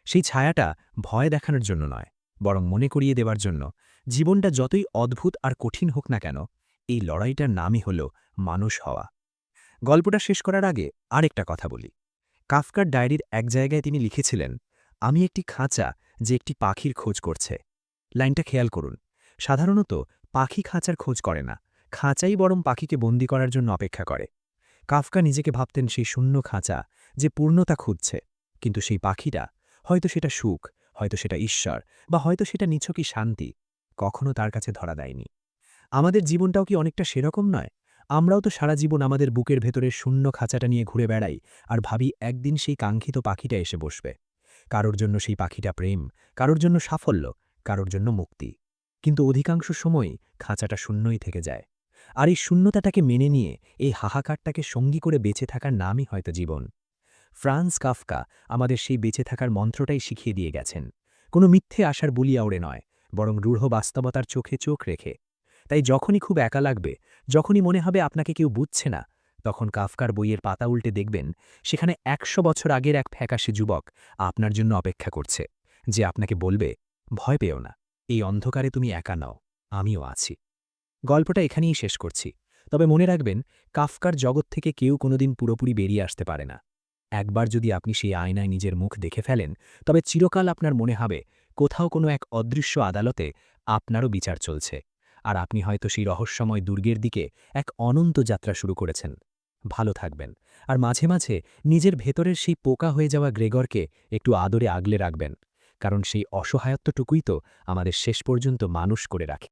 Speaker 1: সেই ছায়াটা ভয় দেখানোর জন্য নয়, বরং মনে করিয়ে দেবার জন্য জীবনটা যতই অদ্ভুত আর কঠিন হোক না কেন, এই লড়াইটার নামই হল মানুষ হওয়া। গল্পটা শেষ করার আগে আরেকটা কথা বলি। কাফকার ডায়েরির এক জায়গায় তিনি লিখেছিলেন, আমি একটি খাঁচা যে একটি পাখির খোঁজ করছে। লাইনটা খেয়াল করুন। সাধারণত পাখি খাঁচার খোঁজ করে না, খাঁচাই বরং পাখিকে বন্দি করার জন্য অপেক্ষা করে। কাফকা নিজেকে ভাবতেন সেই শূন্য খাঁচা যে পূর্ণতা খুঁজছে, কিন্তু সেই পাখিটা, হয়তো সেটা সুখ, হয়তো সেটা ঈশ্বর, বা হয়তো সেটা নিছকই শান্তি, কখনো তার কাছে ধরা দেয়নি। আমাদের জীবনটাও কি অনেকটা সেরকম নয়? আমরাও তো সারা জীবন আমাদের বুকের ভেতরের শূন্য খাঁচাটা নিয়ে ঘুরে বেড়াই আর ভাবি একদিন সেই কাঙ্ক্ষিত পাখিটা এসে বসবে। কারোর জন্য সেই পাখিটা প্রেম, কারোর জন্য সাফল্য, কারোর জন্য মুক্তি। কিন্তু অধিকাংশ সময়ই খাঁচাটা শূন্যই থেকে যায়। আর এই শূন্যতাটাকে মেনে নিয়ে এই হাহাকারটাকে সঙ্গী করে বেঁচে থাকার নামই হয়তো জীবন। ফ্রান্স কাফকা আমাদের সেই বেঁচে থাকার মন্ত্রটাই শিখিয়ে দিয়ে গেছেন, কোনো মিথ্যে আশার বুলি আওড়ে নয়, বরং রূঢ় বাস্তবতার চোখে চোখ রেখে। তাই যখনই খুব একা লাগবে, যখনই মনে হবে আপনাকে কেউ বুঝছে না, তখন কাফকার বইয়ের পাতা উল্টে দেখবেন সেখানে ১০০ বছর আগের এক ফ্যাকাশে যুবক আপনার জন্য অপেক্ষা করছে, যে আপনাকে বলবে, ভয় পেও না, এই অন্ধকারে তুমি একা নও, আমিও আছি। গল্পটা এখানেই শেষ করছি, তবে মনে রাখবেন কাফকার জগৎ থেকে কেউ কোনোদিন পুরোপুরি বেরিয়ে আসতে পারে না। একবার যদি আপনি সেই আয়নায় নিজের মুখ দেখে ফেলেন, তবে চিরকাল আপনার মনে হবে কোথাও কোনো এক অদৃশ্য আদালতে আপনারও বিচার চলছে, আর আপনি হয়তো সেই রহস্যময় দুর্গের দিকে এক অনন্ত যাত্রা শুরু করেছেন। ভালো থাকবেন, আর মাঝে মাঝে নিজের ভেতরের সেই পোকা হয়ে যাওয়া গ্রেগরকে একটু আদরে আগলে রাখবেন, কারণ সেই অসহায়ত্বটুকুই তো আমাদের শেষ পর্যন্ত মানুষ করে রাখে।